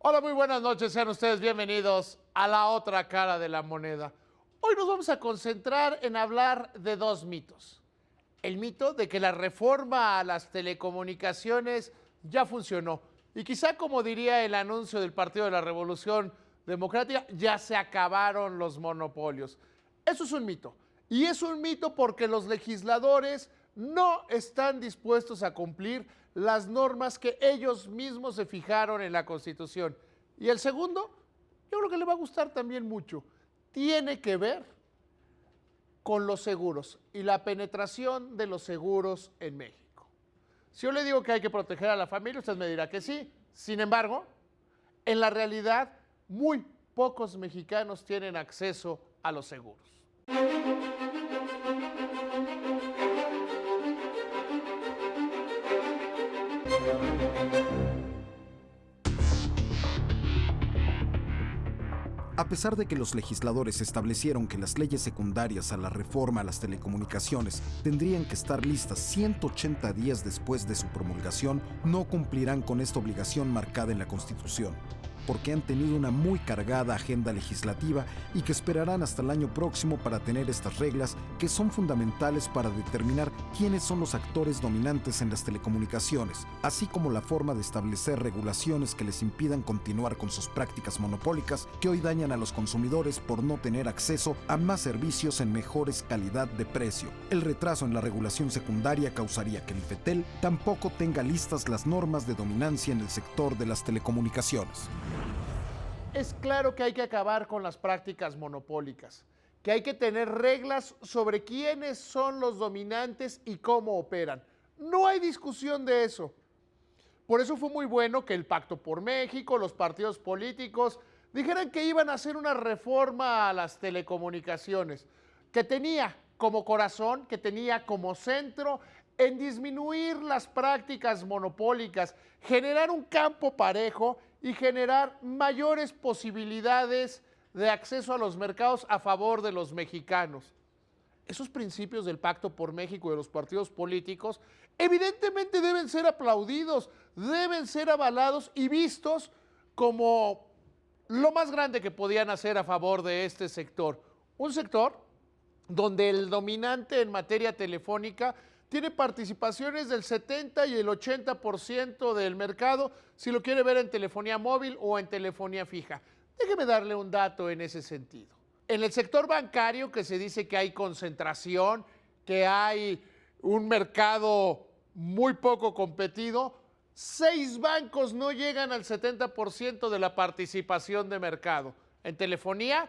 Hola, muy buenas noches, sean ustedes bienvenidos a la otra cara de la moneda. Hoy nos vamos a concentrar en hablar de dos mitos. El mito de que la reforma a las telecomunicaciones ya funcionó y quizá, como diría el anuncio del Partido de la Revolución Democrática, ya se acabaron los monopolios. Eso es un mito. Y es un mito porque los legisladores no están dispuestos a cumplir las normas que ellos mismos se fijaron en la Constitución. Y el segundo, yo creo que le va a gustar también mucho, tiene que ver con los seguros y la penetración de los seguros en México. Si yo le digo que hay que proteger a la familia, usted me dirá que sí. Sin embargo, en la realidad, muy pocos mexicanos tienen acceso a los seguros. A pesar de que los legisladores establecieron que las leyes secundarias a la reforma a las telecomunicaciones tendrían que estar listas 180 días después de su promulgación, no cumplirán con esta obligación marcada en la Constitución, porque han tenido una muy cargada agenda legislativa y que esperarán hasta el año próximo para tener estas reglas que son fundamentales para determinar quiénes son los actores dominantes en las telecomunicaciones, así como la forma de establecer regulaciones que les impidan continuar con sus prácticas monopólicas que hoy dañan a los consumidores por no tener acceso a más servicios en mejores calidad de precio. El retraso en la regulación secundaria causaría que el IFETEL tampoco tenga listas las normas de dominancia en el sector de las telecomunicaciones. Es claro que hay que acabar con las prácticas monopólicas, que hay que tener reglas sobre quiénes son los dominantes y cómo operan. No hay discusión de eso. Por eso fue muy bueno que el Pacto por México, los partidos políticos, dijeran que iban a hacer una reforma a las telecomunicaciones, que tenía como corazón, que tenía como centro en disminuir las prácticas monopólicas, generar un campo parejo y generar mayores posibilidades de acceso a los mercados a favor de los mexicanos. Esos principios del Pacto por México y de los partidos políticos evidentemente deben ser aplaudidos, deben ser avalados y vistos como lo más grande que podían hacer a favor de este sector. Un sector donde el dominante en materia telefónica tiene participaciones del 70 y el 80% del mercado, si lo quiere ver en telefonía móvil o en telefonía fija. Déjeme darle un dato en ese sentido. En el sector bancario, que se dice que hay concentración, que hay un mercado muy poco competido, 6 bancos no llegan al 70% de la participación de mercado. En telefonía,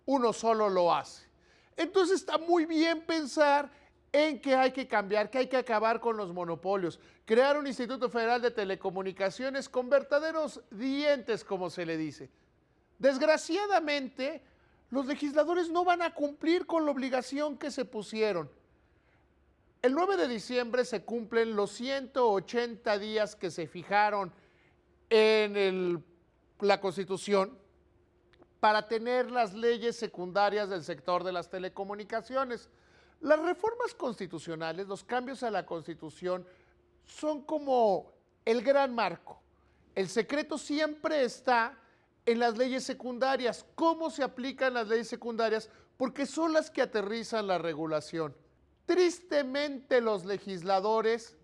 uno solo lo hace. Entonces está muy bien pensar en que hay que cambiar, que hay que acabar con los monopolios, crear un Instituto Federal de Telecomunicaciones con verdaderos dientes, como se le dice. Desgraciadamente, los legisladores no van a cumplir con la obligación que se pusieron. El 9 de diciembre se cumplen los 180 días que se fijaron en la Constitución para tener las leyes secundarias del sector de las telecomunicaciones. Las reformas constitucionales, los cambios a la Constitución, son como el gran marco. El secreto siempre está en las leyes secundarias. ¿Cómo se aplican las leyes secundarias? Porque son las que aterrizan la regulación. Tristemente, los legisladores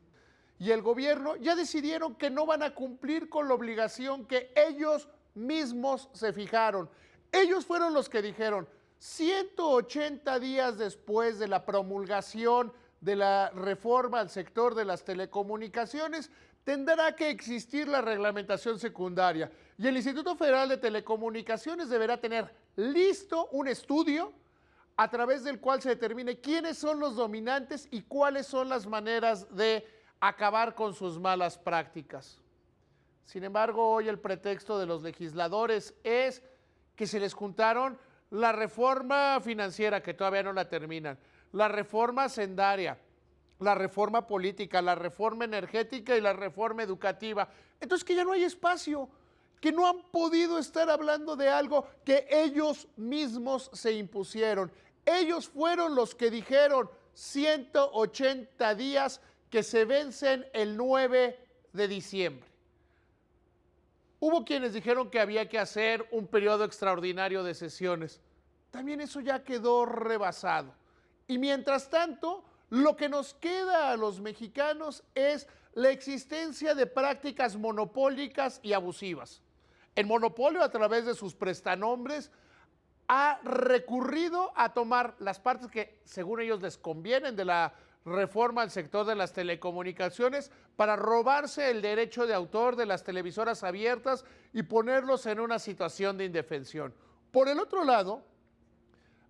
y el gobierno ya decidieron que no van a cumplir con la obligación que ellos mismos se fijaron. Ellos fueron los que dijeron, 180 días después de la promulgación de la reforma al sector de las telecomunicaciones, tendrá que existir la reglamentación secundaria. Y el Instituto Federal de Telecomunicaciones deberá tener listo un estudio a través del cual se determine quiénes son los dominantes y cuáles son las maneras de acabar con sus malas prácticas. Sin embargo, hoy el pretexto de los legisladores es que se les juntaron la reforma financiera, que todavía no la terminan, la reforma hacendaria, la reforma política, la reforma energética y la reforma educativa. Entonces, que ya no hay espacio, que no han podido estar hablando de algo que ellos mismos se impusieron. Ellos fueron los que dijeron 180 días que se vencen el 9 de diciembre. Hubo quienes dijeron que había que hacer un periodo extraordinario de sesiones. También eso ya quedó rebasado. Y mientras tanto, lo que nos queda a los mexicanos es la existencia de prácticas monopólicas y abusivas. El monopolio, a través de sus prestanombres, ha recurrido a tomar las partes que según ellos les convienen de la reforma al sector de las telecomunicaciones para robarse el derecho de autor de las televisoras abiertas y ponerlos en una situación de indefensión. Por el otro lado,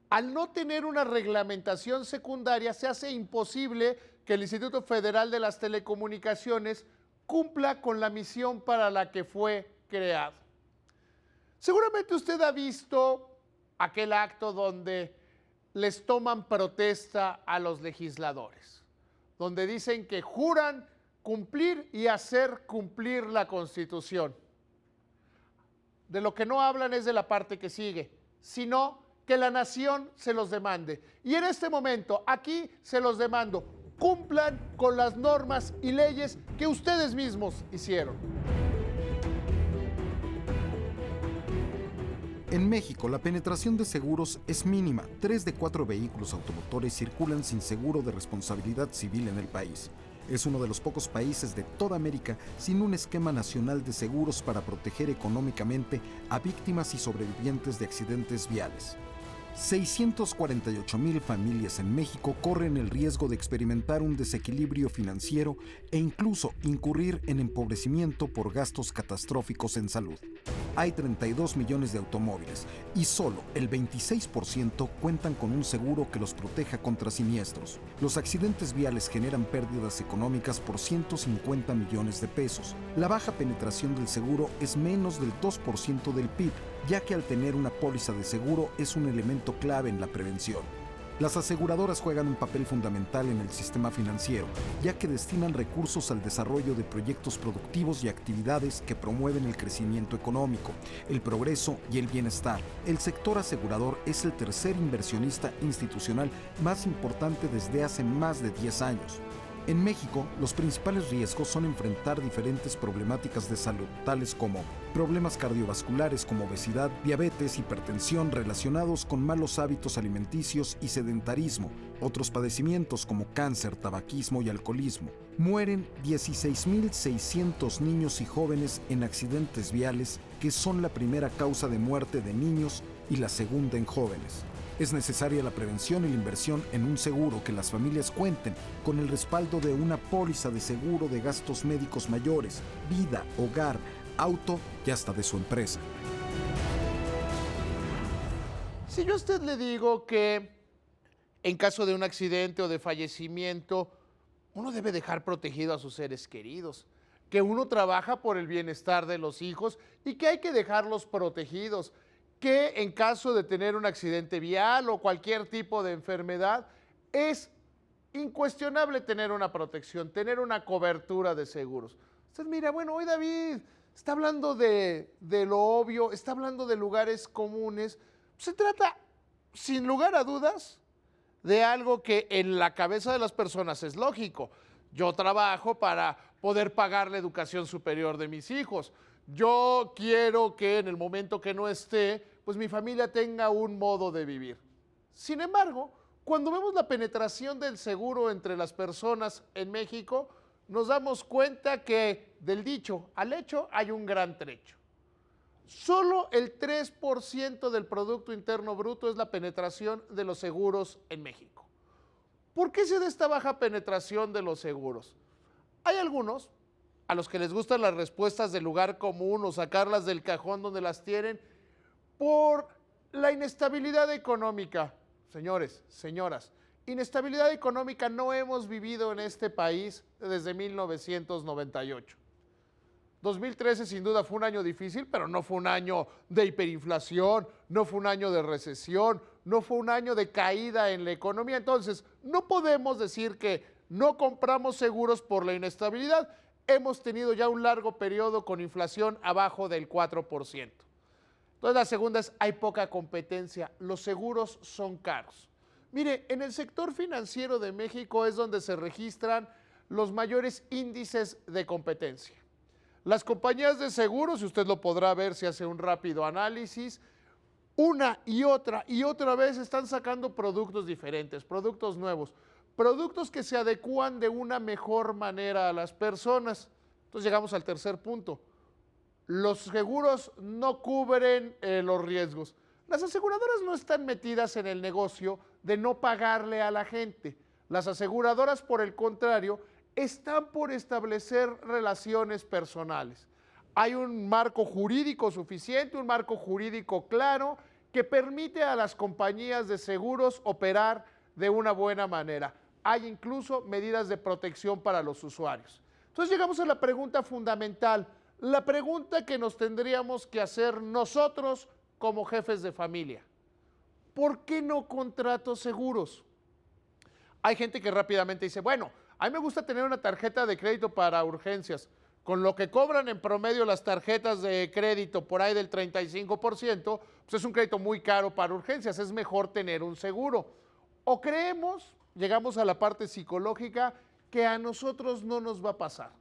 al no tener una reglamentación secundaria, se hace imposible que el Instituto Federal de las Telecomunicaciones cumpla con la misión para la que fue creado. Seguramente usted ha visto aquel acto donde les toman protesta a los legisladores, donde dicen que juran cumplir y hacer cumplir la Constitución. De lo que no hablan es de la parte que sigue, sino que la nación se los demande. Y en este momento, aquí se los demando, cumplan con las normas y leyes que ustedes mismos hicieron. En México, la penetración de seguros es mínima. 3 de 4 vehículos automotores circulan sin seguro de responsabilidad civil en el país. Es uno de los pocos países de toda América sin un esquema nacional de seguros para proteger económicamente a víctimas y sobrevivientes de accidentes viales. 648,000 familias en México corren el riesgo de experimentar un desequilibrio financiero e incluso incurrir en empobrecimiento por gastos catastróficos en salud. Hay 32 millones de automóviles y solo el 26% cuentan con un seguro que los proteja contra siniestros. Los accidentes viales generan pérdidas económicas por 150 millones de pesos. La baja penetración del seguro es menos del 2% del PIB, ya que al tener una póliza de seguro es un elemento clave en la prevención. Las aseguradoras juegan un papel fundamental en el sistema financiero, ya que destinan recursos al desarrollo de proyectos productivos y actividades que promueven el crecimiento económico, el progreso y el bienestar. El sector asegurador es el tercer inversionista institucional más importante desde hace más de 10 años. En México, los principales riesgos son enfrentar diferentes problemáticas de salud, tales como problemas cardiovasculares como obesidad, diabetes, hipertensión relacionados con malos hábitos alimenticios y sedentarismo, otros padecimientos como cáncer, tabaquismo y alcoholismo. Mueren 16,600 niños y jóvenes en accidentes viales, que son la primera causa de muerte de niños y la segunda en jóvenes. Es necesaria la prevención y la inversión en un seguro, que las familias cuenten con el respaldo de una póliza de seguro de gastos médicos mayores, vida, hogar, auto y hasta de su empresa. Si yo a usted le digo que en caso de un accidente o de fallecimiento, uno debe dejar protegido a sus seres queridos, que uno trabaja por el bienestar de los hijos y que hay que dejarlos protegidos, que en caso de tener un accidente vial o cualquier tipo de enfermedad, es incuestionable tener una protección, tener una cobertura de seguros. Usted mira, bueno, hoy David está hablando de lo obvio, está hablando de lugares comunes. Se trata, sin lugar a dudas, de algo que en la cabeza de las personas es lógico. Yo trabajo para poder pagar la educación superior de mis hijos. Yo quiero que en el momento que no esté, pues mi familia tenga un modo de vivir. Sin embargo, cuando vemos la penetración del seguro entre las personas en México, nos damos cuenta que del dicho al hecho hay un gran trecho. Solo el 3% del Producto Interno Bruto es la penetración de los seguros en México. ¿Por qué se da esta baja penetración de los seguros? Hay algunos a los que les gustan las respuestas del lugar común o sacarlas del cajón donde las tienen, por la inestabilidad económica. Señores, señoras, inestabilidad económica no hemos vivido en este país desde 1998. 2013 sin duda fue un año difícil, pero no fue un año de hiperinflación, no fue un año de recesión, no fue un año de caída en la economía. Entonces, no podemos decir que no compramos seguros por la inestabilidad. Hemos tenido ya un largo periodo con inflación abajo del 4%. Entonces, la segunda es, hay poca competencia, los seguros son caros. Mire, en el sector financiero de México es donde se registran los mayores índices de competencia. Las compañías de seguros, y usted lo podrá ver si hace un rápido análisis, una y otra vez están sacando productos diferentes, productos nuevos, productos que se adecúan de una mejor manera a las personas. Entonces llegamos al tercer punto. Los seguros no cubren los riesgos. Las aseguradoras no están metidas en el negocio de no pagarle a la gente. Las aseguradoras, por el contrario, están por establecer relaciones personales. Hay un marco jurídico suficiente, un marco jurídico claro que permite a las compañías de seguros operar de una buena manera. Hay incluso medidas de protección para los usuarios. Entonces llegamos a la pregunta fundamental, la pregunta que nos tendríamos que hacer nosotros como jefes de familia. ¿Por qué no contrato seguros? Hay gente que rápidamente dice, bueno, a mí me gusta tener una tarjeta de crédito para urgencias. Con lo que cobran en promedio las tarjetas de crédito por ahí del 35%, pues es un crédito muy caro para urgencias, es mejor tener un seguro. O creemos, llegamos a la parte psicológica, que a nosotros no nos va a pasar,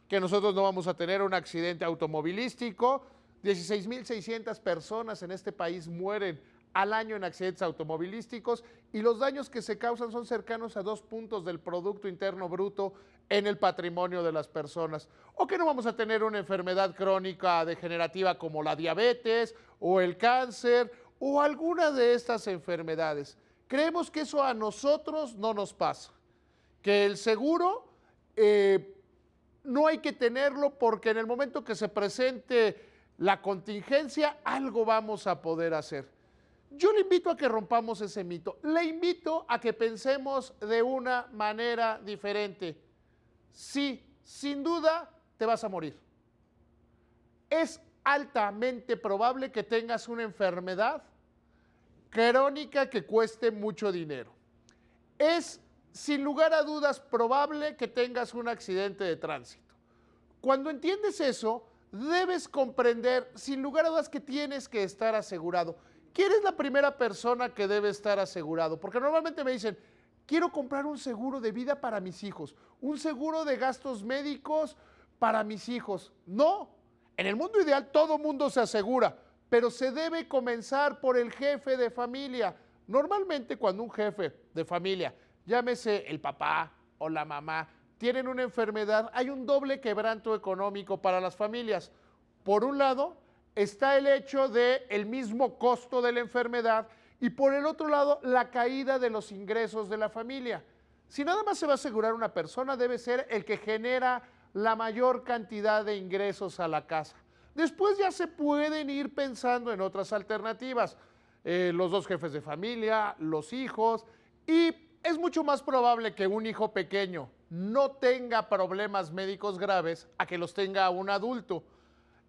que nosotros no vamos a tener un accidente automovilístico. 16,600 personas en este país mueren al año en accidentes automovilísticos y los daños que se causan son cercanos a 2 puntos del Producto Interno Bruto en el patrimonio de las personas. O que no vamos a tener una enfermedad crónica degenerativa como la diabetes o el cáncer o alguna de estas enfermedades. Creemos que eso a nosotros no nos pasa, que el seguro no hay que tenerlo porque en el momento que se presente la contingencia, algo vamos a poder hacer. Yo le invito a que rompamos ese mito. Le invito a que pensemos de una manera diferente. Sí, sin duda, te vas a morir. Es altamente probable que tengas una enfermedad crónica que cueste mucho dinero. Es, sin lugar a dudas, probable que tengas un accidente de tránsito. Cuando entiendes eso, debes comprender, sin lugar a dudas, que tienes que estar asegurado. ¿Quién es la primera persona que debe estar asegurado? Porque normalmente me dicen, quiero comprar un seguro de vida para mis hijos, un seguro de gastos médicos para mis hijos. No, en el mundo ideal todo mundo se asegura, pero se debe comenzar por el jefe de familia. Normalmente cuando un jefe de familia, llámese el papá o la mamá, tienen una enfermedad, hay un doble quebranto económico para las familias. Por un lado, está el hecho del mismo costo de la enfermedad y por el otro lado, la caída de los ingresos de la familia. Si nada más se va a asegurar una persona, debe ser el que genera la mayor cantidad de ingresos a la casa. Después ya se pueden ir pensando en otras alternativas, los dos jefes de familia, los hijos, y es mucho más probable que un hijo pequeño no tenga problemas médicos graves a que los tenga un adulto.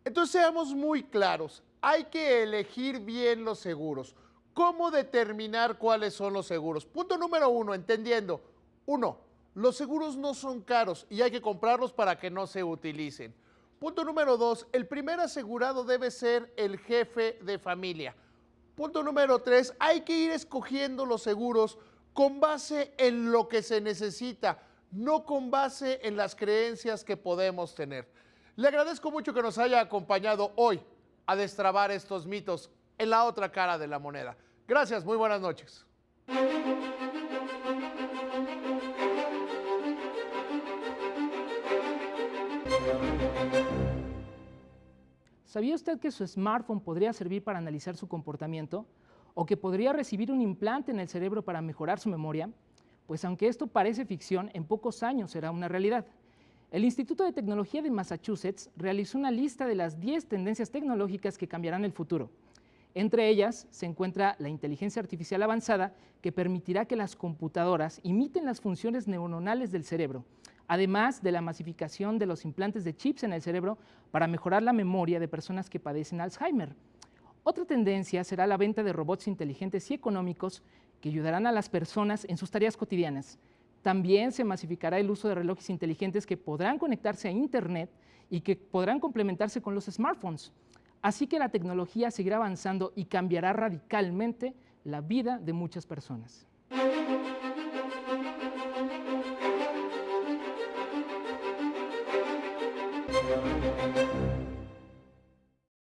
Entonces seamos muy claros, hay que elegir bien los seguros. ¿Cómo determinar cuáles son los seguros? Punto número 1, entendiendo. 1, los seguros no son caros y hay que comprarlos para que no se utilicen. Punto número 2, el primer asegurado debe ser el jefe de familia. Punto número 3, hay que ir escogiendo los seguros con base en lo que se necesita, no con base en las creencias que podemos tener. Le agradezco mucho que nos haya acompañado hoy a destrabar estos mitos en la otra cara de la moneda. Gracias, muy buenas noches. ¿Sabía usted que su smartphone podría servir para analizar su comportamiento? ¿O que podría recibir un implante en el cerebro para mejorar su memoria? Pues aunque esto parece ficción, en pocos años será una realidad. El Instituto de Tecnología de Massachusetts realizó una lista de las 10 tendencias tecnológicas que cambiarán el futuro. Entre ellas se encuentra la inteligencia artificial avanzada, que permitirá que las computadoras imiten las funciones neuronales del cerebro, además de la masificación de los implantes de chips en el cerebro para mejorar la memoria de personas que padecen Alzheimer. Otra tendencia será la venta de robots inteligentes y económicos que ayudarán a las personas en sus tareas cotidianas. También se masificará el uso de relojes inteligentes que podrán conectarse a Internet y que podrán complementarse con los smartphones. Así que la tecnología seguirá avanzando y cambiará radicalmente la vida de muchas personas.